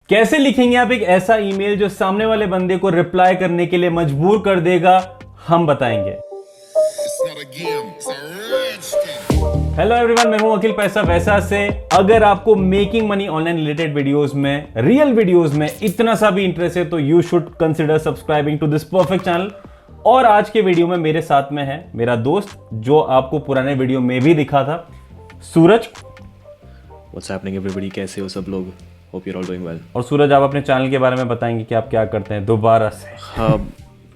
कैसे लिखेंगे आप एक ऐसा ईमेल जो सामने वाले बंदे को रिप्लाई करने के लिए मजबूर कर देगा, हम बताएंगे। हेलो एवरीवन, मैं हूं अखिल पैसा वैसा से। अगर आपको making money online related videos में, रियल वीडियोस में इतना सा भी इंटरेस्ट है तो you should consider subscribing to this perfect channel. और आज के वीडियो में मेरे साथ में है मेरा दोस्त जो आपको पुराने वीडियो में भी दिखा था, सूरज। What's happening everybody? कैसे हो सब लोग? Hope you're all doing well. और सूरज, आप अपने चैनल के बारे में बताएंगे कि आप क्या करते हैं दोबारा से। हाँ,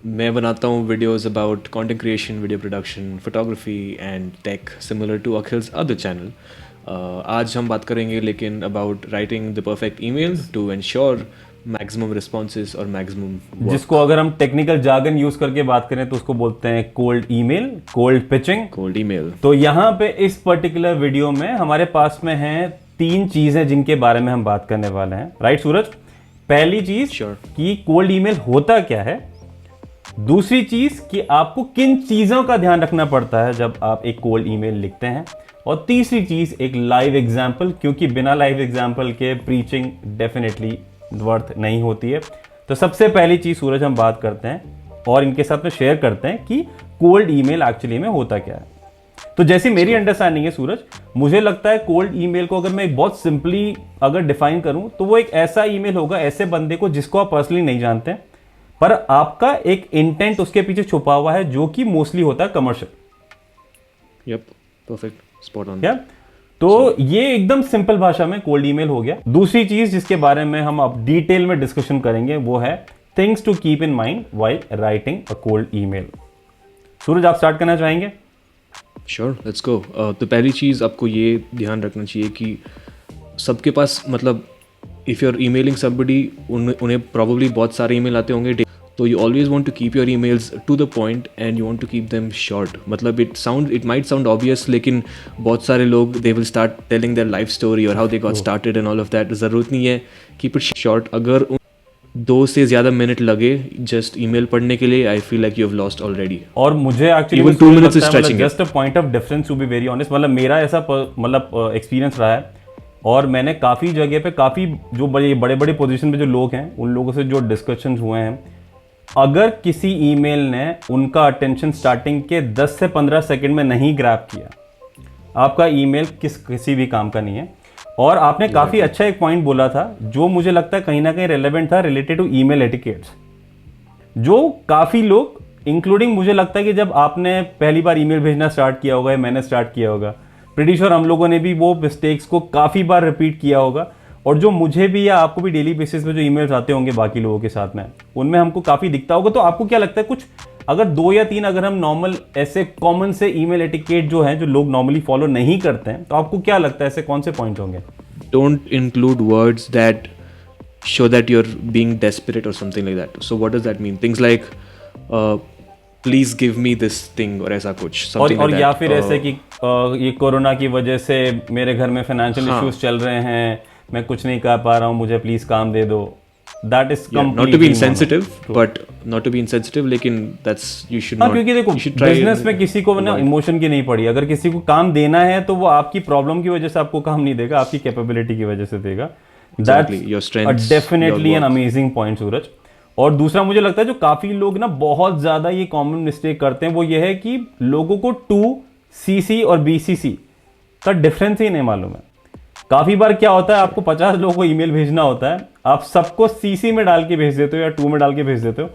मैं बनाता हूँ videos about content creation, video production, photography and tech, similar to Akhil's other channel. आज हम बात करेंगे लेकिन about writing the perfect emails to ensure maximum responses और मैक्सिमम, जिसको अगर हम टेक्निकल जार्गन यूज करके बात करें तो उसको बोलते हैं cold email, cold pitching, cold email. तो यहाँ पे इस पर्टिकुलर वीडियो में हमारे पास में हैं 3 चीजें जिनके बारे में हम बात करने वाले हैं। राइट सूरज? पहली चीज कि कोल्ड ईमेल होता क्या है, दूसरी चीज कि आपको किन चीजों का ध्यान रखना पड़ता है जब आप एक कोल्ड ईमेल लिखते हैं, और तीसरी चीज एक लाइव एग्जांपल, क्योंकि बिना लाइव एग्जांपल के प्रीचिंग डेफिनेटली वर्थ नहीं होती है। तो सबसे पहली चीज सूरज हम बात करते हैं और इनके साथ में शेयर करते हैं कि कोल्ड ईमेल एक्चुअली में होता क्या है। तो जैसी मेरी अंडरस्टैंडिंग है सूरज, मुझे लगता है कोल्ड ईमेल को अगर मैं बहुत सिंपली अगर डिफाइन करूं तो वो एक ऐसा ईमेल होगा ऐसे बंदे को जिसको आप पर्सनली नहीं जानते हैं, पर आपका एक इंटेंट उसके पीछे छुपा हुआ है जो कि मोस्टली होता है commercial. Yup, perfect, spot on. क्या? तो ये एकदम सिंपल भाषा में कोल्ड ईमेल हो गया। दूसरी चीज जिसके बारे में हम अब डिटेल में डिस्कशन करेंगे वो है things to keep in mind while writing a cold email. Suraj, आप स्टार्ट करना चाहेंगे? Sure, let's go. तो पहली चीज़ आपको ये ध्यान रखना चाहिए कि सबके पास, मतलब if you are emailing somebody, उन्हें प्रॉब्ली बहुत सारे ईमेल आते होंगे, तो you always want to keep your emails to the point and you want to keep them short. मतलब इट माइट साउंड ऑब्वियस, लेकिन बहुत सारे लोग they will start telling their life story और how they got started and all of that. ज़रूरत नहीं है, keep it short. अगर 2 से ज़्यादा मिनट लगे जस्ट ईमेल पढ़ने के लिए, I feel like you have lost already. और मुझे actually Even 2 minutes is stretching just a point of difference to be very honest. मतलब मेरा ऐसा एक्सपीरियंस रहा है और मैंने काफ़ी जगह पे, काफ़ी जो बड़े बड़े पोजीशन पे जो लोग हैं उन लोगों से जो डिस्कशंस हुए हैं, अगर किसी ईमेल ने उनका अटेंशन स्टार्टिंग के 10 से 15 सेकंड में नहीं ग्रैब किया, आपका ईमेल किसी भी काम का नहीं है। और आपने काफ़ी अच्छा एक पॉइंट बोला था जो मुझे लगता है कहीं ना कहीं रेलेवेंट था, रिलेटेड टू ईमेल एटिकेट्स, जो काफ़ी लोग इंक्लूडिंग मुझे लगता है कि जब आपने पहली बार ईमेल भेजना स्टार्ट किया होगा या मैंने स्टार्ट किया होगा, प्रीटी श्योर हम लोगों ने भी वो मिस्टेक्स को काफ़ी बार रिपीट किया होगा। और जो मुझे भी या आपको भी डेली बेसिस पे जो ईमेल्स आते होंगे बाकी लोगों के साथ में, उनमें हमको काफ़ी दिखता होगा। तो आपको क्या लगता है, कुछ अगर 2 या 3 अगर हम नॉर्मल ऐसे कॉमन से ईमेल एटिकेट जो है जो लोग नॉर्मली फॉलो नहीं करते हैं, तो आपको क्या लगता है ऐसे कौन से पॉइंट होंगे? Don't include words that show that you're being desperate or something like that. So what does that mean? Things like please give me this thing और ऐसा कुछ, something और like या that. फिर ऐसे कि ये कोरोना की वजह से मेरे घर में फाइनेंशियल इश्यूज चल रहे हैं, मैं कुछ नहीं कर पा रहा हूँ, मुझे प्लीज काम दे दो। That is not to be insensitive, but not to be insensitive, लेकिन that's you should not. क्योंकि देखो बिजनेस में किसी को ना इमोशन की नहीं पड़ी। अगर किसी को काम देना है तो वो आपकी प्रॉब्लम की वजह से आपको काम नहीं देगा, आपकी कैपेबिलिटी की वजह से देगा। Exactly, your strengths, definitely an amazing point Suraj. और दूसरा मुझे लगता है जो काफी लोग ना बहुत ज्यादा ये कॉमन मिस्टेक करते हैं वो ये है कि लोगों को 2CC और BCC का डिफरेंस ही नहीं मालूम है। काफी बार क्या होता है, आपको 50 लोगों को ईमेल भेजना होता है, आप सबको CC में डाल के भेज देते हो या 2 में डाल के भेज देते हो,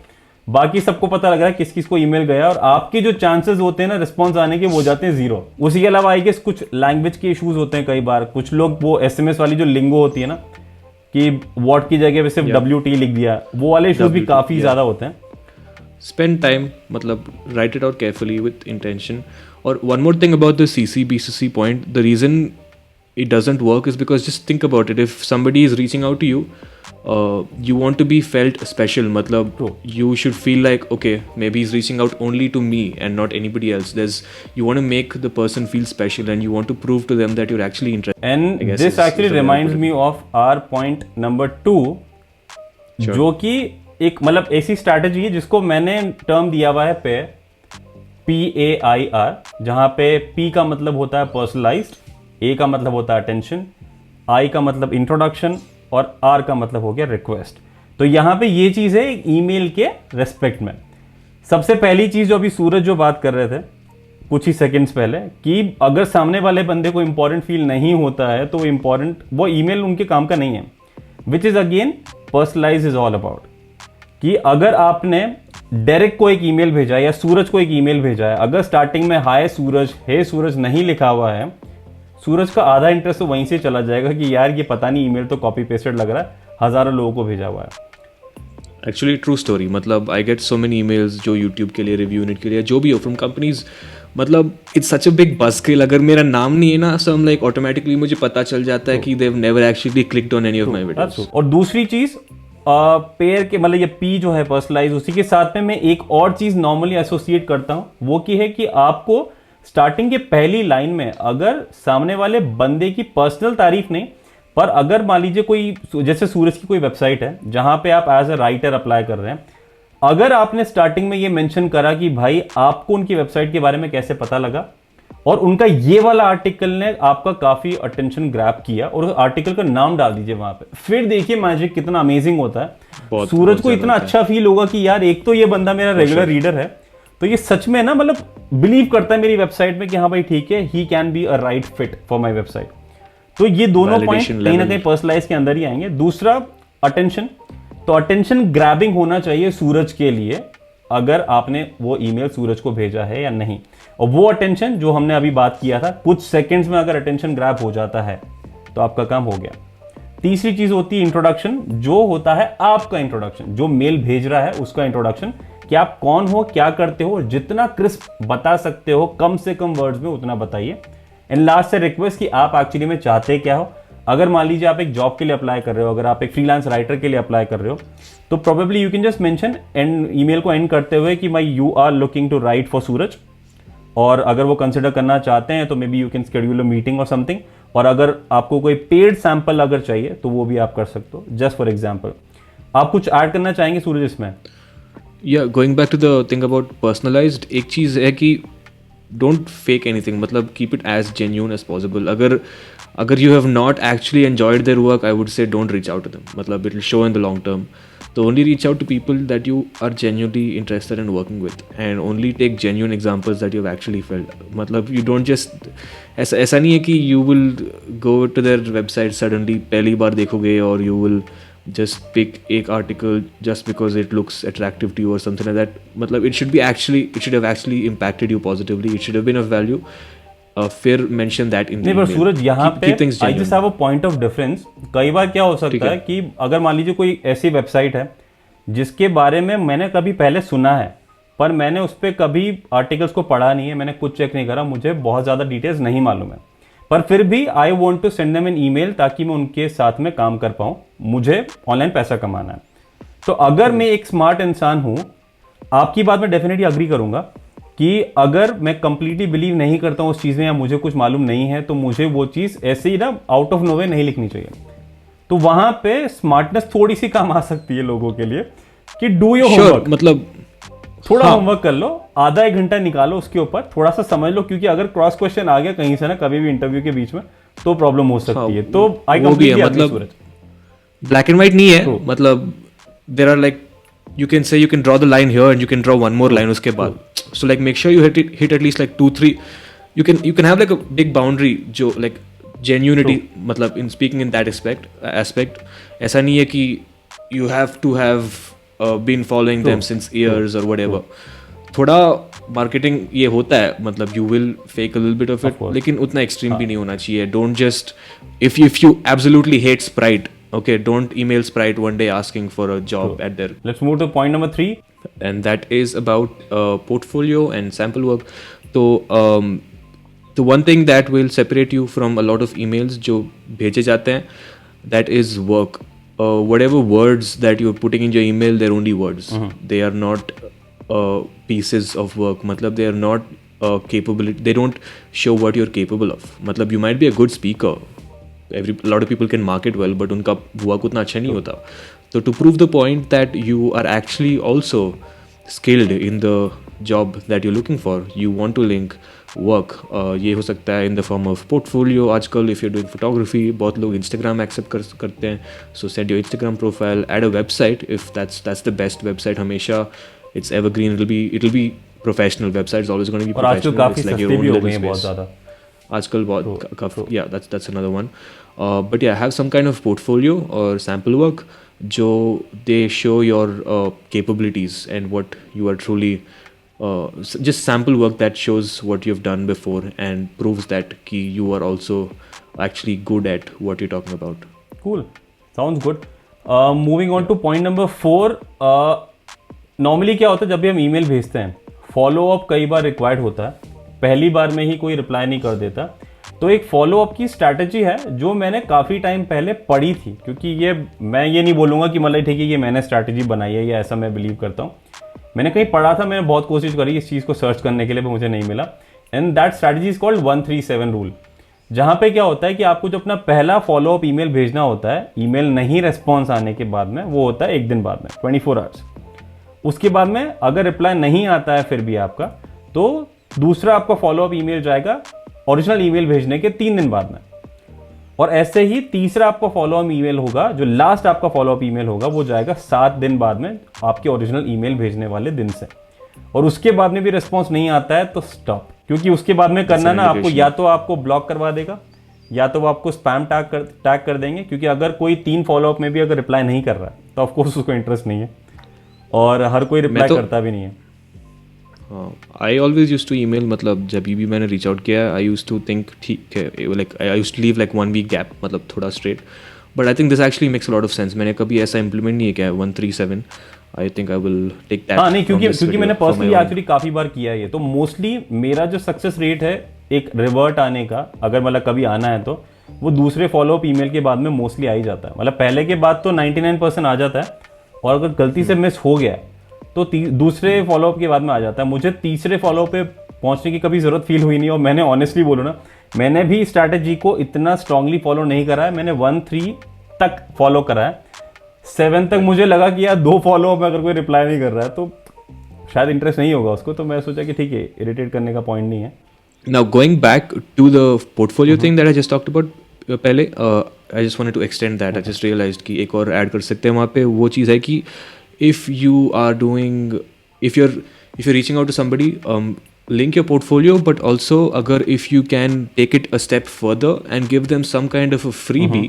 बाकी सबको पता लग रहा है किस किस को ईमेल गया, और आपके जो चांसेस होते हैं ना रिस्पॉन्स आने के वो जाते हैं 0। उसी के अलावा आई गेस कुछ लैंग्वेज के इश्यूज होते हैं कई बार। कुछ लोग वो SMS वाली जो लिंगो होती है ना कि वॉट की जगह पे सिर्फ WT लिख दिया, वो वाले इश्यूज भी काफी ज्यादा होते हैं। Spend time, मतलब write it out carefully with intention. और one more thing about the CC BCC point, the reason it doesn't work is because just think about it. If somebody is reaching out to you, you want to be felt special. मतलब you should feel like, okay, maybe he's reaching out only to me and not anybody else. You want to make the person feel special and you want to prove to them that you're actually interested. And this actually reminds me of our point number 2, जो कि एक मतलब ऐसी strategy है जिसको मैंने term दिया हुआ है PAIR, जहां पे P का मतलब होता है पर्सनलाइज्ड, A का मतलब होता है अटेंशन, I का मतलब इंट्रोडक्शन, और आर का मतलब हो गया रिक्वेस्ट। तो यहाँ पे ये चीज़ है ईमेल के रेस्पेक्ट में। सबसे पहली चीज़ जो अभी सूरज जो बात कर रहे थे कुछ ही सेकंड्स पहले, कि अगर सामने वाले बंदे को इंपॉर्टेंट फील नहीं होता है तो वो ईमेल उनके काम का नहीं है, which is again personalise is all about. कि अगर आपने डायरेक्ट को एक ईमेल भेजा या सूरज को एक ईमेल भेजा है, अगर स्टार्टिंग में हाय सूरज, हे सूरज नहीं लिखा हुआ है, सूरज का आधा इंटरेस्ट तो वहीं से चला जाएगा कि यार ये पता नहीं ईमेल तो कॉपी पेस्टेड लग रहा है, हज़ारों लोगों को भेजा हुआ है। एक्चुअली ट्रू स्टोरी, मतलब I get so many emails जो यूट्यूब के लिए, रिव्यू यूनिट के लिए, जो भी हो फ्रॉम कंपनीज, मतलब इट्स सच अ बिग बज़किल। अगर मेरा नाम नहीं है ना, सो हम लाइक ऑटोमेटिकली मुझे पता चल जाता है कि they have never actually clicked on any of my videos. और दूसरी चीज पेयर के मतलब ये पी जो है पर्सनलाइज, उसी के साथ में मैं एक और चीज नॉर्मली एसोसिएट करता हूं, वो की है कि आपको स्टार्टिंग के पहली लाइन में अगर सामने वाले बंदे की पर्सनल तारीफ नहीं, पर अगर मान लीजिए कोई जैसे सूरज की कोई वेबसाइट है जहां पे आप एज ए राइटर अप्लाई कर रहे हैं, अगर आपने स्टार्टिंग में ये मेंशन करा कि भाई आपको उनकी वेबसाइट के बारे में कैसे पता लगा, और उनका ये वाला आर्टिकल ने आपका काफी अटेंशन ग्रैब किया, और उस आर्टिकल का नाम डाल दीजिए वहां पे, फिर देखिए मैजिक कितना अमेजिंग होता है। सूरज को इतना अच्छा फील होगा कि यार एक तो ये बंदा मेरा रेगुलर रीडर है, तो ये सच में ना मतलब बिलीव करता है मेरी वेबसाइट में कि हाँ भाई ठीक है, he can be a right fit for my website. तो ये दोनों पॉइंट कहीं ना कहीं पर्सनलाइज के अंदर ही आएंगे। दूसरा अटेंशन, तो अटेंशन ग्रैबिंग होना चाहिए सूरज के लिए, अगर आपने वो ईमेल सूरज को भेजा है या नहीं, और वो अटेंशन जो हमने अभी बात किया था, कुछ सेकंड्स में अगर अटेंशन ग्रैब हो जाता है तो आपका काम हो गया। तीसरी चीज होती है इंट्रोडक्शन, जो होता है आपका इंट्रोडक्शन, जो मेल भेज रहा है उसका इंट्रोडक्शन, कि आप कौन हो, क्या करते हो, जितना क्रिस्प बता सकते हो कम से कम वर्ड्स में उतना बताइए। एंड लास्ट से रिक्वेस्ट कि आप एक्चुअली में चाहते क्या हो। अगर मान लीजिए आप एक जॉब के लिए अप्लाई कर रहे हो, अगर आप एक फ्रीलांस राइटर के लिए अप्लाई कर रहे हो, तो probably you can just mention and email को एंड करते हुए कि my you are looking to write for Suraj, और अगर वो कंसिडर करना चाहते हैं तो maybe you can schedule a meeting और समथिंग, और अगर आपको कोई पेड सैंपल अगर चाहिए तो वो भी आप कर सकते हो, जस्ट फॉर एग्जाम्पल। आप कुछ ऐड करना चाहेंगे सूरज इसमें? या going back to the thing about personalised, एक चीज़ है कि डोंट फेक एनीथिंग, मतलब keep it as genuine as possible. अगर you have not actually enjoyed their work, I would say don't reach out to them. मतलब it will show in the long term. So only reach out to people that you are genuinely interested in working with, and only take genuine examples that you have actually felt. मतलब you don't just ऐसा नहीं है कि you will go to their website suddenly पहली बार देखोगे, और you will just pick एक article just because it looks attractive to you or something like that. मतलब it should have actually impacted you positively. It should have been of value. फिर mention that in नहीं, पर सूरज यहाँ पे I just have a point of difference. कई बार क्या हो सकता है कि अगर मान लीजिए कोई ऐसी वेबसाइट है जिसके बारे में मैंने कभी पहले सुना है, पर मैंने उस पर कभी आर्टिकल्स को पढ़ा नहीं है, मैंने कुछ चेक नहीं करा, मुझे बहुत ज़्यादा डिटेल्स नहीं मालूम है, पर फिर भी I want to send them an email ताकि मैं उनके साथ में काम कर पाऊँ, मुझे ऑनलाइन पैसा कमाना है। तो अगर मैं एक स्मार्ट इंसान हूँ, आपकी बात में डेफिनेटली अग्री करूँगा कि अगर मैं कंप्लीटली बिलीव नहीं करता हूँ उस चीज़ में, या मुझे कुछ मालूम नहीं है, तो मुझे वो चीज़ ऐसे ही ना आउट ऑफ नोवे नहीं लिखनी चाहिए। तो वहां पे स्मार्टनेस थोड़ी सी काम आ सकती है लोगों के लिए कि डू योर होमवर्क, मतलब थोड़ा होमवर्क कर लो, आधा एक घंटा निकालो उसके ऊपर, थोड़ा सा समझ लो, क्योंकि अगर क्रॉस क्वेश्चन आ गया कहीं से ना कभी भी इंटरव्यू के बीच में तो प्रॉब्लम हो सकती है। तो आई कंप्लीटली मतलब ब्लैक एंड व्हाइट नहीं है, मतलब there are like you can say you can draw the line here and you can draw one more line uske baad. So like make sure you hit at least like 2-3. You can have like a big boundary जो like genuinity, मतलब in speaking in that aspect ऐसा नहीं है कि you have to have been following them since years or whatever. थोड़ा marketing ये होता है, मतलब you will fake a little bit of it, लेकिन उतना एक्सट्रीम भी नहीं होना चाहिए. Don't just if you absolutely hate Sprite, okay, don't email Sprite one day asking for a job at their. Let's move to point number 3, and that is about portfolio and sample work. So the one thing that will separate you from a lot of emails जो भेजे जाते हैं, that is work. Whatever words that you're putting in your email, they're only words. They are not pieces of work. मतलब they are not capability. They don't show what you're capable of. मतलब you might be a good speaker. A lot of people can market well, but उनका work उतना अच्छा नहीं होता. So to prove the point that you are actually also skilled in the job that you're looking for, you want to link work, ये हो सकता है in the form of portfolio. आजकल इफ़ यू डूइंग फोटोग्राफी बहुत लोग Instagram accept करते हैं. So set your Instagram profile, add a website if that's the best website. हमेशा it's evergreen, it will be professional. Websites always gonna be और आजकल professional. काफ़ी it's like your सस्ते भी ओन हो लिटिल गए हैं बहुत स्पेस. ज़्यादा. आजकल बहुत काफ़ी, या that's another one. But yeah have some kind of portfolio और सैम्पल वर्क जो they show your capabilities and what you are truly just sample work that shows what you've done before and proves that ki you are also actually good at what you're talking about. Cool. Sounds good. Moving on to point number 4. Normally क्या होता है जब भी हम email भेजते हैं, follow up कई बार required होता है. पहली बार में ही कोई रिप्लाई नहीं कर देता. तो एक फॉलो अप की स्ट्रैटेजी है जो मैंने काफ़ी टाइम पहले पढ़ी थी, क्योंकि ये मैं ये नहीं बोलूँगा कि मतलब ठीक है ये मैंने स्ट्रैटेजी बनाई है या ऐसा मैं बिलीव करता हूँ. मैंने कहीं पढ़ा था, मैंने बहुत कोशिश करी इस चीज़ को सर्च करने के लिए, पर मुझे नहीं मिला. And that strategy is called 137 rule. जहाँ पे क्या होता है कि आपको जो अपना पहला फॉलो अप ईमेल भेजना होता है, ईमेल नहीं रेस्पॉन्स आने के बाद में, वो होता है एक दिन बाद में, 24 आवर्स. उसके बाद में अगर रिप्लाई नहीं आता है फिर भी आपका, तो दूसरा आपका फॉलो अप ईमेल जाएगा ओरिजिनल ईमेल भेजने के 3 दिन बाद में. और ऐसे ही तीसरा आपका फॉलो अप ईमेल होगा, जो लास्ट आपका फॉलो अप ईमेल होगा, वो जाएगा 7 दिन बाद में आपके ओरिजिनल ईमेल भेजने वाले दिन से. और उसके बाद में भी रिस्पॉन्स नहीं आता है तो स्टॉप, क्योंकि उसके बाद में करना ना आपको या तो आपको ब्लॉक करवा देगा या तो वो आपको स्पैम टैग कर देंगे. क्योंकि अगर कोई 3 फॉलो अप में भी अगर रिप्लाई नहीं कर रहा है तो ऑफकोर्स उसको इंटरेस्ट नहीं है, और हर कोई रिप्लाई करता भी नहीं है. I always use to email, मतलब जब भी मैंने रीच आउट किया आई यूज टू थिंक ठीक है, like I use to leave like 1 week gap, मतलब थोड़ा straight. But I think this actually makes a lot of sense. मैंने कभी ऐसा इंप्लीमेंट नहीं किया है 137. I think I will take that. हाँ नहीं, क्योंकि मैंने पर्सनली एक्चुअली काफ़ी बार किया है ये. तो मोस्टली मेरा जो सक्सेस रेट है एक रिवर्ट आने का, अगर मतलब कभी आना है तो वो दूसरे फॉलो अप ईमेल के बाद में मोस्टली आ ही जाता है. मतलब पहले के बाद तो 99% आ जाता है, और अगर गलती से मिस हो गया तो दूसरे फॉलोअप के बाद में आ जाता है. मुझे तीसरे फॉलोअप पे पहुंचने की कभी ज़रूरत फील हुई नहीं. और मैंने ऑनेस्टली बोलूँ ना, मैंने भी स्ट्रैटेजी को इतना स्ट्रांगली फॉलो नहीं करा है. मैंने 1-3 तक फॉलो करा है. 7 तक मुझे लगा कि यार 2 फॉलोअप में अगर कोई रिप्लाई नहीं कर रहा है तो शायद इंटरेस्ट नहीं होगा उसको. तो मैं सोचा कि ठीक है, इरिटेट करने का पॉइंट नहीं है. Now going back to the portfolio thing that I just talked about, पहले I just wanted to extend that. I just realized कि एक और ऐड कर सकते हैं वहाँ पे. वो चीज़ है कि if you are doing, if you're reaching out to somebody, link your portfolio, but also agar if you can take it a step further and give them some kind of a freebie,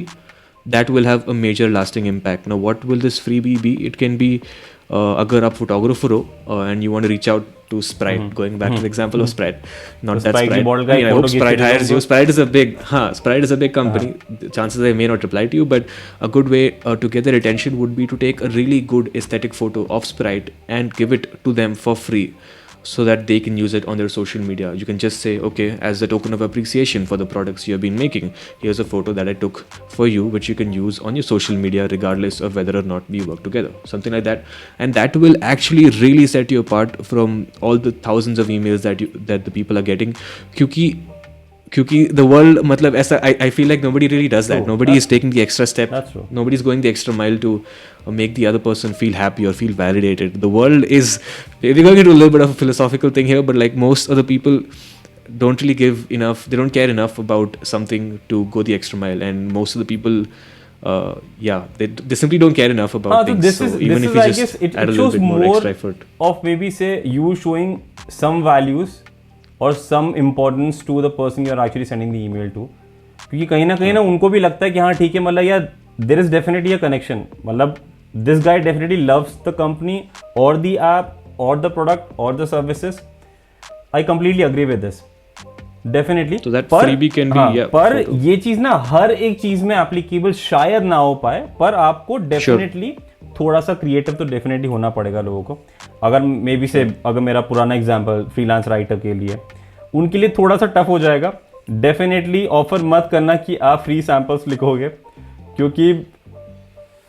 that will have a major lasting impact. Now what will this freebie be? It can be agar aap photographer ho and you want to reach out to Sprite, going back to the example of Sprite, not that Sprite. I hope Sprite hires you. Sprite is a big company. Chances they may not reply to you, but a good way to get their attention would be to take a really good aesthetic photo of Sprite and give it to them for free, so that they can use it on their social media. You can just say, okay, as a token of appreciation for the products you have been making, here's a photo that I took for you, which you can use on your social media regardless of whether or not we work together. Something like that. And that will actually really set you apart from all the thousands of emails that the people are getting. क्योंकि the world, मतलब ऐसा, I feel like nobody really does that. Nobody is taking the extra step. That's true. Nobody is going the extra mile to make the other person feel happy or feel validated. The world is, we're going into a little bit of a philosophical thing here, but like most of the people don't really give enough, they don't care enough about something to go the extra mile. And most of the people, they simply don't care enough about things. So even if you just add a little bit more extra effort. Of maybe say you showing some values और some importance to the person you are actually sending the email to. क्योंकि कहीं ना उनको भी लगता है कि हाँ ठीक है, मतलब यार there is definitely a connection. मतलब this guy definitely loves the company और द ऐप और द प्रोडक्ट और the services. I completely agree with this, definitely. पर ये चीज ना हर एक चीज में एप्लीकेबल शायद ना हो पाए, पर आपको डेफिनेटली थोड़ा सा क्रिएटिव तो डेफिनेटली होना पड़ेगा लोगों को. अगर मे बी से अगर मेरा पुराना एग्जांपल फ्रीलांस राइटर के लिए, उनके लिए थोड़ा सा टफ हो जाएगा. डेफिनेटली ऑफर मत करना कि आप फ्री सैंपल्स लिखोगे, क्योंकि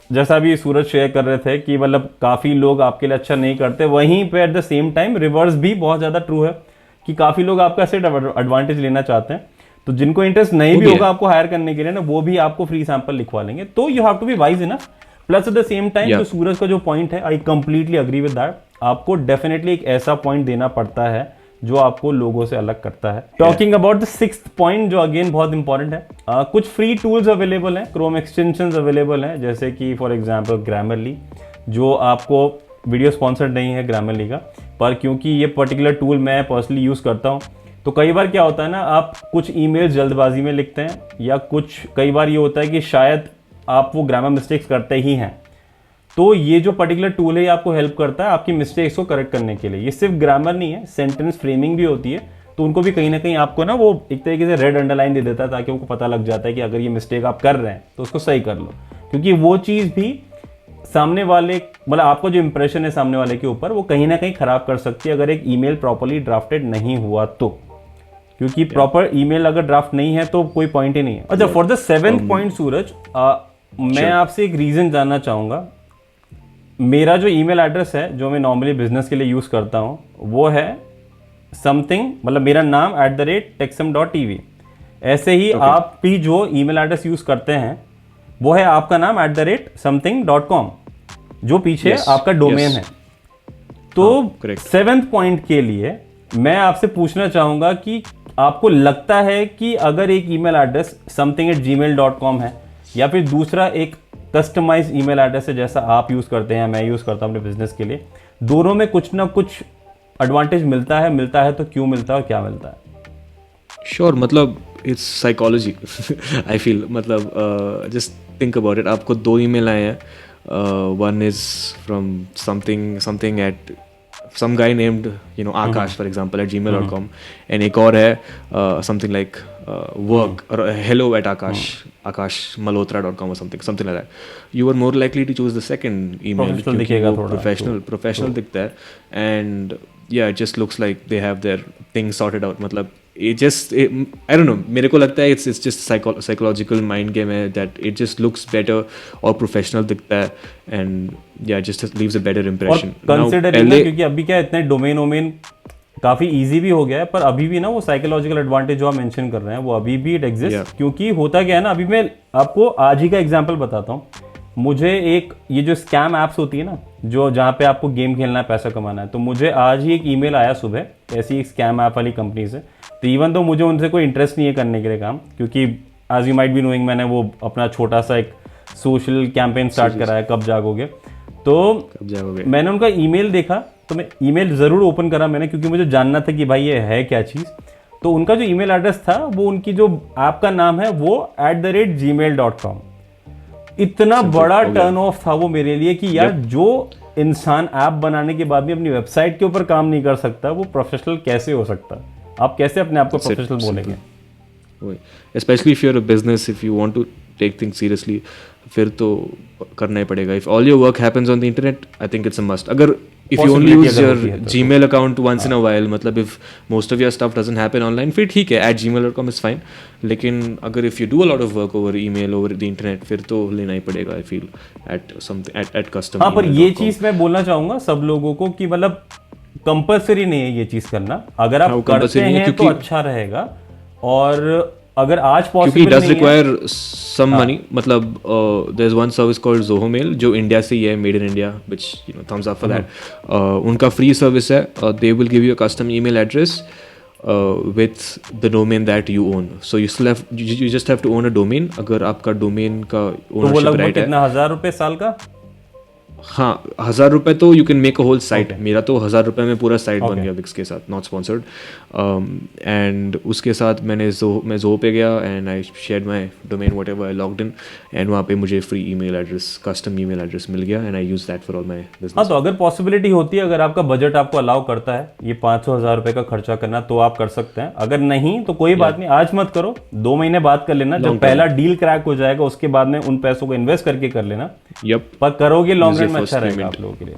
जैसा भी सूरज शेयर कर रहे थे कि मतलब काफ़ी लोग आपके लिए अच्छा नहीं करते. वहीं पे eight the same time reverse भी बहुत ज़्यादा ट्रू है कि काफ़ी लोग आपका सेट एडवांटेज लेना चाहते हैं. तो जिनको इंटरेस्ट नहीं भी होगा आपको हायर करने के लिए ना, वो भी आपको फ्री सैंपल लिखवा लेंगे. तो you have to be wise enough. Plus at the same time तो सूरज का जो पॉइंट है, I completely agree with that. आपको डेफिनेटली एक ऐसा पॉइंट देना पड़ता है जो आपको लोगों से अलग करता है। Talking about the 6th point, जो अगेन बहुत इंपॉर्टेंट है, कुछ फ्री टूल्स अवेलेबल हैं, क्रोम एक्सटेंशंस अवेलेबल हैं, जैसे कि फॉर एग्जांपल ग्रामरली, जो आपको वीडियो स्पॉन्सर्ड नहीं है ग्रामरली का, पर क्योंकि ये पर्टिकुलर टूल मैं पर्सनली यूज़ करता हूँ, तो कई बार क्या होता है ना, आप कुछ ईमेल जल्दबाजी में लिखते हैं, या कुछ कई बार ये होता है कि शायद आप वो ग्रामर मिस्टेक्स करते ही हैं, तो ये जो पर्टिकुलर टूल है ये आपको हेल्प करता है आपकी मिस्टेक्स को करेक्ट करने के लिए। ये सिर्फ ग्रामर नहीं है, सेंटेंस फ्रेमिंग भी होती है, तो उनको भी कहीं ना कहीं आपको ना वो एक तरीके से रेड अंडरलाइन दे देता है, ताकि उनको पता लग जाता है कि अगर ये मिस्टेक आप कर रहे हैं तो उसको सही कर लो, क्योंकि वो चीज़ भी सामने वाले, मतलब आपको जो इंप्रेशन है सामने वाले के ऊपर, वो कहीं ना कहीं खराब कर सकती है अगर एक ईमेल प्रॉपर्ली ड्राफ्टेड नहीं हुआ तो, क्योंकि प्रॉपर ईमेल अगर ड्राफ्ट नहीं है तो कोई पॉइंट ही नहीं है। अच्छा, फॉर द 7th पॉइंट सूरज, मैं आपसे एक रीजन जानना चाहूंगा। मेरा जो ईमेल एड्रेस है जो मैं नॉर्मली बिजनेस के लिए यूज करता हूं, वो है समथिंग, मतलब मेरा नाम @techsum.tv। ऐसे ही आप भी जो ईमेल एड्रेस यूज करते हैं वो है आपका नाम @something.com, जो पीछे आपका डोमेन है। तो 7th पॉइंट के लिए मैं आपसे पूछना चाहूंगा कि आपको लगता है कि अगर एक ईमेल एड्रेस something@gmail.com है, या फिर दूसरा एक कस्टमाइज ईमेल एड्रेस है जैसा आप यूज करते हैं, मैं यूज करता हूं अपने बिजनेस के लिए, दोनों में कुछ ना कुछ एडवांटेज मिलता है तो क्यों मिलता है और क्या मिलता है? श्योर, मतलब इट्स साइकोलॉजी आई फील, मतलब जस्ट थिंक अबाउट इट। आपको 2 ईमेल आए हैं, one is from something at some guy named Akash, for example, at gmail.com, and एक और है something like work or hello at akashmalhotra.com or something like that. You are more likely to choose the second email, क्योंकि वो professional दिखता है, and yeah, it just looks like they have their things sorted out. मतलब I don't know, मेरे को लगता है it's just psychological mind game है, that it just looks better और professional दिखता है, and yeah, just leaves a better impression. और considering क्योंकि अभी क्या इतने डोमेन काफी इजी भी हो गया है, पर अभी भी ना वो साइकोलॉजिकल एडवांटेज जो आप मेंशन कर रहे हैं वो अभी भी इट एग्जिस्ट। क्योंकि होता क्या है ना, अभी मैं आपको आज ही का एग्जांपल बताता हूँ। मुझे एक ये जो स्कैम एप्स होती है ना, जो जहाँ पे आपको गेम खेलना है, पैसा कमाना है, तो मुझे आज ही एक ईमेल आया सुबह ऐसी एक स्कैम ऐप वाली कंपनी से। तो इवन तो मुझे उनसे कोई इंटरेस्ट नहीं है करने के लिए काम, क्योंकि as you might be knowing, मैंने वो अपना छोटा सा एक सोशल कैंपेन स्टार्ट करा है, कब जागोगे। तो मैंने उनका ईमेल देखा, तो मैं ईमेल ज़रूर ओपन करा मैंने, क्योंकि मुझे जानना था कि भाई ये है क्या चीज़। तो उनका जो ईमेल एड्रेस था, वो उनकी जो ऐप का नाम है वो @gmail.com। इतना बड़ा टर्न ऑफ था वो मेरे लिए कि यार जो इंसान ऐप बनाने के बाद भी अपनी वेबसाइट के ऊपर काम नहीं कर सकता, वो प्रोफेशनल कैसे हो सकता है? आप कैसे अपने आप को प्रोफेशनल बोलेंगे? Especially if you're a business, if you want to take things seriously, फिर तो करना ही पड़ेगा. If all your work happens on the internet, I think it's a must. अगर if you only use your Gmail account once in a while, मतलब if most of your stuff doesn't happen online, फिर ठीक है, @gmail.com is fine. लेकिन अगर if you do a lot of work over email, over the internet, फिर तो लेना ही पड़ेगा, I feel, at custom. हाँ, पर ये चीज़ मैं बोलना चाहूँगा सब लोगों को कि मतलब कंपल्सरी नहीं है ये चीज़ करना. अगर आप करते हैं तो अच्छा रहेगा. और अगर आज पॉसिबल क्योंकि does require some money, मतलब there's one service called Zoho Mail जो इंडिया से ही है, made in India, which thumbs up for that. उनका free service है. They will give you a custom email address with the domain that you own. So you just have to own a domain. अगर आपका domain का ownership right है. कितना, 1000 रुपये साल का? हाँ, 1000 रुपये तो you can make a whole site. मेरा तो 1000 रुपये में पूरा साइट बन गया विक्स के साथ, नॉट स्पॉन्सर्ड. एंड उसके साथ मैं ज़ो पे गया and I shared my domain whatever, I logged in and वहाँ पे मुझे free email address, custom email address मिल गया and I use that for all my business. हाँ, तो अगर पॉसिबिलिटी होती है, अगर आपका बजट आपको अलाउ करता है ये 500-1000 रुपये का खर्चा करना, तो आप कर सकते हैं. अगर नहीं तो कोई बात नहीं, आज मत करो, 2 महीने बाद कर लेना. जब पहला डील क्रैक हो जाएगा उसके बाद में उन पैसों को इन्वेस्ट करके कर लेना. पर करोगे लॉन्ग रन में अच्छा रहेगा आप लोगों के लिए.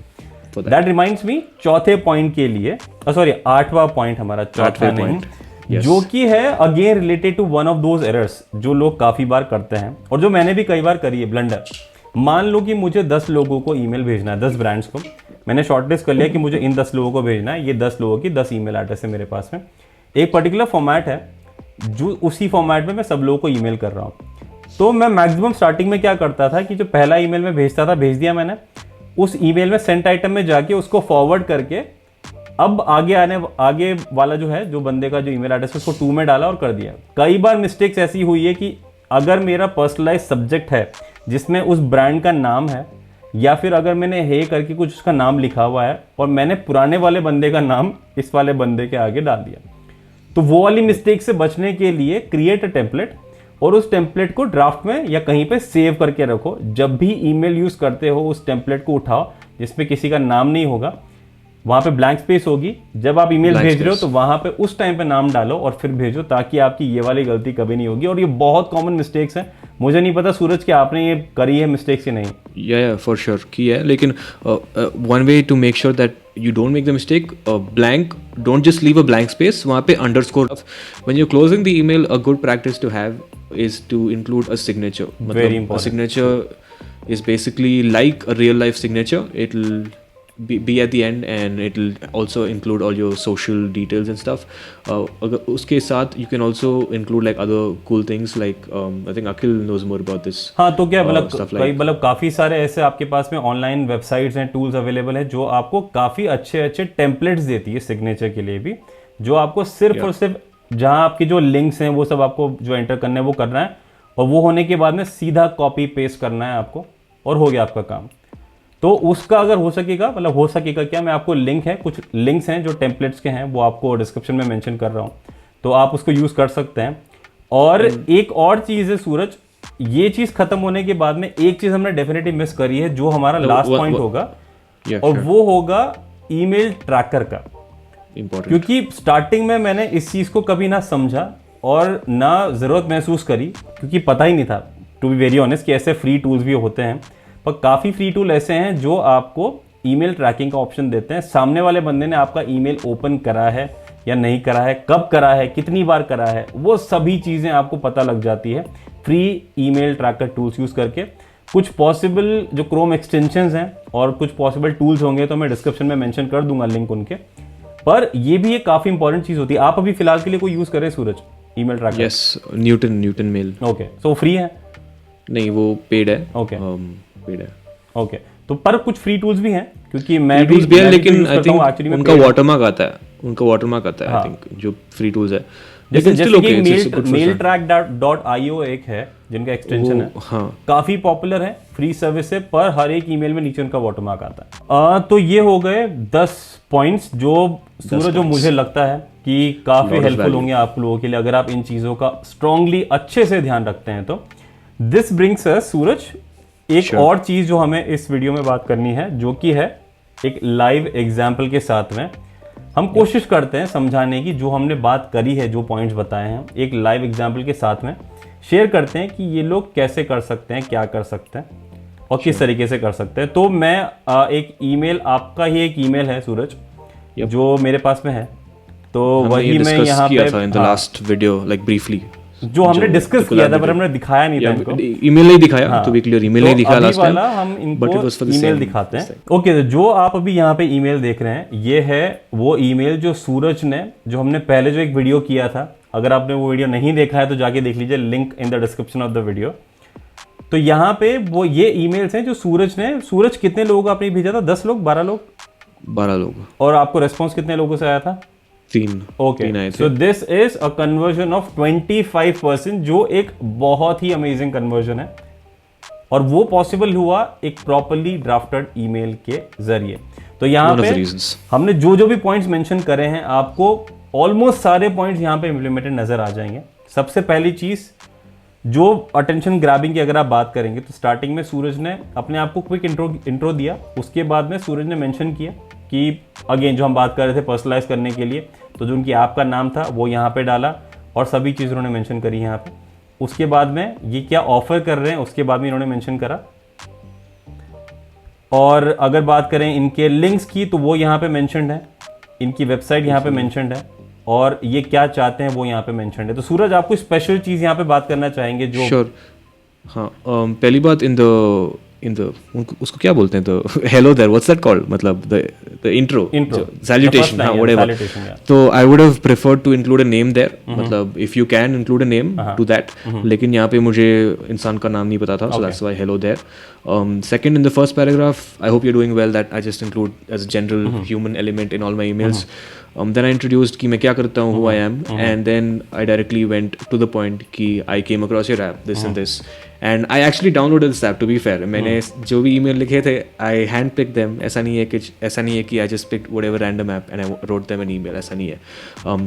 दैट रिमाइंड्स मी, चौथे पॉइंट के लिए, सॉरी 8वां पॉइंट हमारा, चौथा नहीं, जो कि है again related to one of those errors जो लोग काफी बार करते हैं और जो मैंने भी कई बार करी है, ब्लंडर. मान लो कि मुझे 10 लोगों को ईमेल भेजना है, 10 ब्रांड्स को. मैंने शॉर्टलिस्ट कर लिया कि मुझे इन 10 लोगों को भेजना है. ये 10 लोगों की 10 ईमेल एड्रेस है मेरे पास में. एक पर्टिकुलर फॉर्मेट है, जो उसी फॉर्मेट में मैं सब लोगों को ईमेल कर रहा हूँ. तो मैं मैक्सिमम स्टार्टिंग में क्या करता था कि जो पहला ईमेल में भेजता था, भेज दिया मैंने. उस ईमेल में सेंट आइटम में जाके उसको फॉरवर्ड करके अब आगे वाला जो है, जो बंदे का जो ईमेल एड्रेस है उसको 2 में डाला और कर दिया। कई बार मिस्टेक्स ऐसी हुई है कि अगर मेरा पर्सनलाइज सब्जेक्ट है जिसमें उस ब्रांड का नाम है, या फिर अगर मैंने हे करके कुछ उसका नाम लिखा हुआ है और मैंने पुराने वाले बंदे का नाम इस वाले बंदे के आगे डाल दिया, तो वो वाली मिस्टेक से बचने के लिए क्रिएट अ टेम्पलेट और उस टेम्पलेट को ड्राफ्ट में या कहीं पे सेव करके रखो। जब भी ईमेल यूज करते हो उस टेम्पलेट को उठाओ जिसमें किसी का नाम नहीं होगा, वहां पे ब्लैंक स्पेस होगी। जब आप ईमेल भेज रहे हो तो वहां पे उस टाइम पे नाम डालो और फिर भेजो, ताकि आपकी ये वाली गलती कभी नहीं होगी। और ये बहुत कॉमन मिस्टेक्स हैं। मुझे नहीं पता सूरज कि आपने ये करी है मिस्टेक्स या नहीं। या फॉर श्योर की है, लेकिन one way to make sure that you don't make the mistake, blank, don't just leave a blank space, वहाँ पे underscore. When you're closing the email, a good practice to have is to include a signature. Very important. A signature is basically like a real life signature. It'll be at the end and it'll also include all your social details and stuff. अगर उसके साथ you can also include like other cool things like I think Akhil knows more about this. हाँ, तो क्या मतलब stuff like मतलब काफ़ी सारे ऐसे आपके पास में ऑनलाइन वेबसाइट्स हैं, टूल्स अवेलेबल हैं जो आपको काफ़ी अच्छे टेम्पलेट्स देती है सिग्नेचर के लिए भी, जो आपको सिर्फ और सिर्फ जहाँ आपकी जो लिंक्स हैं वो सब आपको जो एंटर करना है वो करना है, और वो होने के बाद में सीधा कॉपी पेस्ट करना है आपको, और हो गया आपका काम। तो उसका अगर हो सकेगा, मतलब हो सकेगा क्या, मैं आपको लिंक है, कुछ लिंक्स हैं जो टेम्पलेट्स के हैं, वो आपको डिस्क्रिप्शन में मेंशन कर रहा हूँ, तो आप उसको यूज़ कर सकते हैं। और एक और चीज़ है सूरज, ये चीज़ खत्म होने के बाद में एक चीज़ हमने डेफिनेटली मिस करी है, जो हमारा लास्ट पॉइंट होगा, और वो होगा ईमेल ट्रैकर का। क्योंकि स्टार्टिंग में मैंने इस चीज़ को कभी ना समझा और ना ज़रूरत महसूस करी, क्योंकि पता ही नहीं था टू बी वेरी ऑनेस्ट कि ऐसे फ्री टूल्स भी होते हैं। पर काफ़ी फ्री टूल ऐसे हैं जो आपको ईमेल ट्रैकिंग का ऑप्शन देते हैं। सामने वाले बंदे ने आपका ईमेल ओपन करा है या नहीं करा है, कब करा है, कितनी बार करा है, वो सभी चीज़ें आपको पता लग जाती है free email tracker tools use करके। कुछ पॉसिबल जो क्रोम एक्सटेंशंस हैं और कुछ पॉसिबल टूल्स होंगे तो मैं डिस्क्रिप्शन में मेंशन कर दूंगा लिंक उनके, पर ये भी एक काफ़ी इंपॉर्टेंट चीज़ होती है। आप अभी फिलहाल के लिए कोई यूज़ करें Suraj email tracker? Yes, Newton mail. Okay, so free है? नहीं, वो पेड है। ओके, पेड है। ओके, तो पर कुछ फ्री टूल्स भी हैं, क्योंकि मैं टूल्स भी है, लेकिन आई थिंक एक्चुअली उनका वाटरमार्क आता है, आई थिंक जो फ्री टूल्स है। जैसे mailtrack.io एक है जिनका एक्सटेंशन है, हाँ, काफी पॉपुलर है, फ्री सर्विस है, पर हर एक ईमेल में नीचे उनका वाटरमार्क आता है। तो ये हो गए 10 पॉइंट्स जो सूरज, जो मुझे लगता है कि काफी हेल्पफुल होंगे आप लोगों के लिए अगर आप इन चीजों का स्ट्रांगली अच्छे से ध्यान रखते हैं। तो दिस ब्रिंग्स अस सूरज एक और चीज जो हमें इस वीडियो में बात करनी है, जो कि है एक लाइव एग्जाम्पल के साथ में हम कोशिश करते हैं समझाने की, जो हमने बात करी है, जो पॉइंट्स बताए हैं, एक लाइव एग्जाम्पल के साथ में शेयर करते हैं कि ये लोग कैसे कर सकते हैं, क्या कर सकते हैं और किस तरीके से कर सकते हैं। तो मैं एक ईमेल, आपका ही एक ईमेल है सूरज, जो मेरे पास में है, तो वही मैं यहाँ पे लास्ट वीडियो लाइक ब्रीफली जो हमने डिस्कस किया था, पर हमने दिखाया नहीं था इनको। ईमेल नहीं दिखाया, तो भी क्लियर ईमेल नहीं दिखाया लास्ट टाइम, हम इनको ईमेल दिखाते हैं। ओके, तो जो आप अभी यहाँ पे ईमेल देख रहे हैं, ये है वो ईमेल जो सूरज ने, जो हमने पहले जो एक वीडियो किया था, अगर आपने वो वीडियो नहीं देखा है तो जाके देख लीजिए, link in the description of the video. तो यहाँ पे वो ये ईमेल्स हैं जो सूरज ने, सूरज कितने लोगों को आपने भेजा था? 10 लोग, 12 लोग? 12 लोग। और आपको रेस्पॉन्स कितने लोगों से आया था? 3। Okay, so this is a conversion of 25%, जो एक बहुत ही अमेजिंग कन्वर्जन है, और वो पॉसिबल हुआ एक प्रॉपर्ली ड्राफ्टेड ईमेल के जरिए। तो यहाँ पे हमने जो भी पॉइंट्स मेंशन करे हैं, आपको ऑलमोस्ट सारे पॉइंट्स यहाँ पे इम्प्लीमेंटेड नजर आ जाएंगे। सबसे पहली चीज जो अटेंशन ग्रैबिंग की अगर आप बात करेंगे, तो स्टार्टिंग में सूरज ने अपने आप को क्विक इंट्रो दिया। उसके बाद में सूरज ने मेंशन किया कि अगेन जो हम बात कर रहे थे पर्सनलाइज करने के लिए, तो जो उनकी ऐप का नाम था वो यहाँ पे डाला और सभी चीज़ उन्होंने मेंशन करी यहाँ पे। उसके बाद में ये क्या ऑफर कर रहे हैं, उसके बाद में इन्होंने मेंशन करा। और अगर बात करें इनके लिंक्स की, तो वो यहाँ पे मेंशन्ड है, इनकी वेबसाइट यहाँ पे मेंशन्ड है, और ये क्या चाहते हैं वो यहाँ पे मेंशन्ड है। तो सूरज, आप कोई स्पेशल चीज़ यहाँ पे बात करना चाहेंगे जो? श्योर, हाँ, पहली बात, इन द in the उसको क्या बोलते हैं, तो hello there, what's that called, मतलब the intro salutation, हाँ, whatever. Salutation, yeah. तो I would have preferred to include a name there, मतलब if you can include a name to that, लेकिन यहाँ पे मुझे इंसान का नाम नहीं पता था, so that's why hello there. Second, in the first paragraph, I hope you're doing well, that I just include as a general human element in all my emails. Then I introduced कि मैं क्या करता हूँ, who I am, and then I directly went to the point कि I came across your app, this and this, and I actually downloaded this app, to be fair. मैंने जो भी email लिखे थे, I handpicked them. ऐसा नहीं है कि I just picked whatever random app and I wrote them an email, ऐसा नहीं है.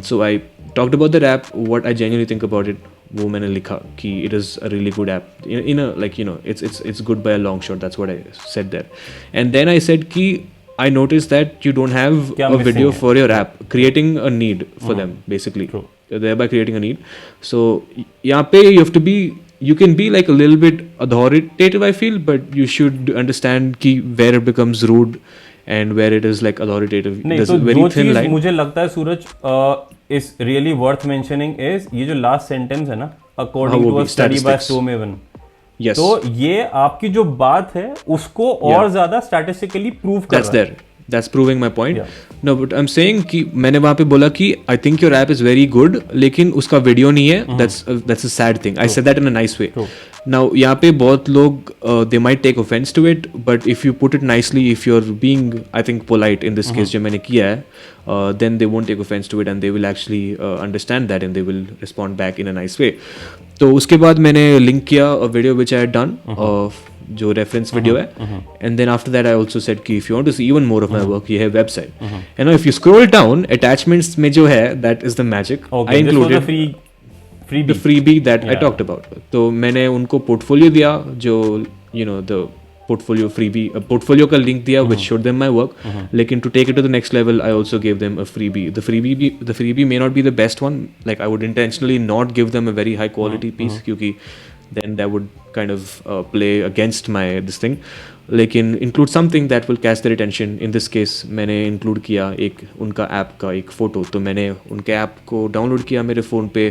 So I talked about that app, what I genuinely think about it. वो मैंने लिखा कि it is a really good app, in a, like, you know, it's good by a long shot. That's what I said there. And then I said कि I noticed that you don't have a video for your app, creating a need for them, basically. True. Thereby creating a need. So यहाँ पे you can be like a little bit authoritative, I feel, but you should understand कि where it becomes rude and where it is like authoritative. नहीं, तो very thin line. मुझे लगता है सूरज is really worth mentioning is ये जो last sentence है ना, according to a study by Stonehaven. Yes. तो ये आपकी जो बात है उसको और ज्यादा स्टैटिस्टिकली प्रूव कर रहा है. That's proving my point. No, but I'm saying कि मैंने वहाँ पे बोला कि I think your app is very good, लेकिन उसका वीडियो नहीं है. That's a sad thing. I said that in a nice way. Now यहाँ पे बहुत लोग they might take offense to it, but if you put it nicely, if you're being, I think, polite in this case जो मैंने किया है, then they won't take offense to it and they will actually understand that and they will respond back in a nice way. तो उसके बाद मैंने link किया a video which I had done जो रेफरेंस वीडियो है, and then after that I also said कि if you want to see even more of my work, ये है website, and if you scroll down attachments में जो है, that is the magic. I included the freebie that I talked about. तो मैंने उनको portfolio दिया, जो यू नो द portfolio का link दिया which showed them my work. लेकिन to take it to the next level, I also gave them a freebie. The freebie may not be the best one. Like I would intentionally not give them a very high quality piece क्योंकि then that would kind of play against my this thing. लेकिन include something that will catch their attention. In this case मैंने include किया एक उनका app का एक photo. तो मैंने उनके ऐप को डाउनलोड किया मेरे फ़ोन पे.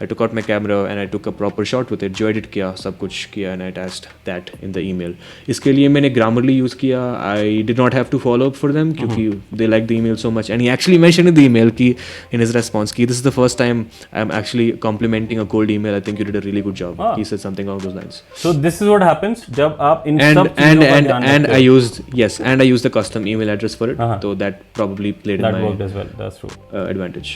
I took out my camera and I took a proper shot with it. जो edit किया, सब कुछ किया, and I attached that in the email. इसके लिए मैंने Grammarly यूज़ किया. I did not have to follow up for them क्योंकि they liked the email so much. And he actually mentioned in the email कि in his response कि this is the first time I'm actually complimenting a cold email. I think you did a really good job. He said something along those lines. So this is what happens जब आप इन सब चीज़ों का and I used the custom email address for it. So that probably played that in my worked as well. That's true. Advantage.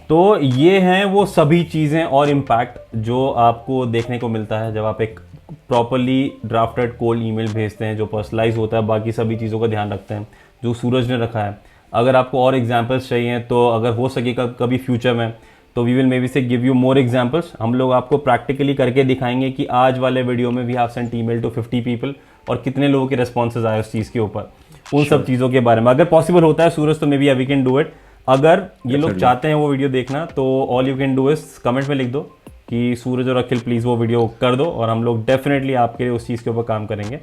तो ये हैं वो सभी चीज़ें और इम्पैक्ट जो आपको देखने को मिलता है जब आप एक प्रॉपरली ड्राफ्टेड कोल्ड ईमेल भेजते हैं जो पर्सनलाइज होता है, बाकी सभी चीज़ों का ध्यान रखते हैं जो सूरज ने रखा है. अगर आपको और एग्जाम्पल्स चाहिए तो अगर हो सके कभी फ्यूचर में तो वी विल मे बी से गिव यू मोर एग्जाम्पल्स. हम लोग आपको प्रैक्टिकली करके दिखाएंगे कि आज वाले वीडियो में we have sent email to 50 people और कितने लोगों के रिस्पॉन्सेज आए उस चीज़ के ऊपर, उन सब चीज़ों के बारे में. अगर पॉसिबल होता है सूरज तो maybe we can do it. अगर ये लोग चाहते हैं वो वीडियो देखना तो all you can do is comment में लिख दो कि सूरज और अखिल प्लीज़ वो वीडियो कर दो और हम लोग डेफिनेटली आपके लिए उस चीज़ के ऊपर काम करेंगे.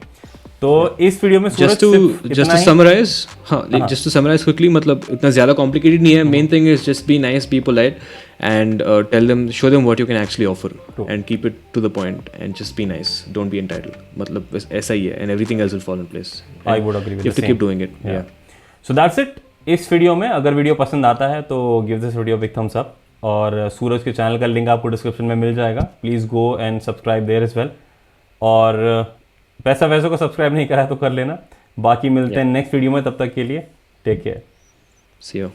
तो इस वीडियो में just to summarize quickly, मतलब इतना ज़्यादा complicated नहीं है. Main thing is just be nice, be polite, and show them what you can actually offer. And keep it to the point and just be nice. Don't be entitled. मतलब ऐसा ही है, and everything else will fall in place. I would agree with you have to keep doing it. Yeah. So that's it. इस video में अगर video पसंद आता है तो give this video a big thumbs up. और सूरज के चैनल का लिंक आपको डिस्क्रिप्शन में मिल जाएगा. Please go and subscribe there as well. और वैसों को सब्सक्राइब नहीं करा तो कर लेना. बाकी मिलते हैं नेक्स्ट वीडियो में. तब तक के लिए टेक केयर. See you.